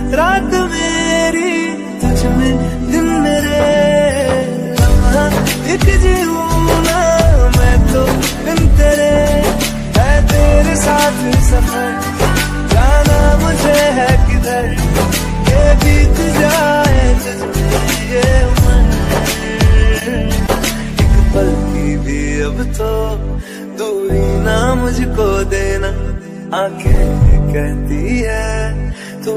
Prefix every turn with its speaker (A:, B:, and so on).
A: रात मेरी तुझ में दिन मेरे, एक जीऊँ ना मैं तो बिन तेरे, है तेरे साथ सफर जाना मुझे है किधर, ये बीत जाए तुझमें ये उम्र, एक पल की भी अब तो दूरी ना मुझको देना, आंखें कहती है तू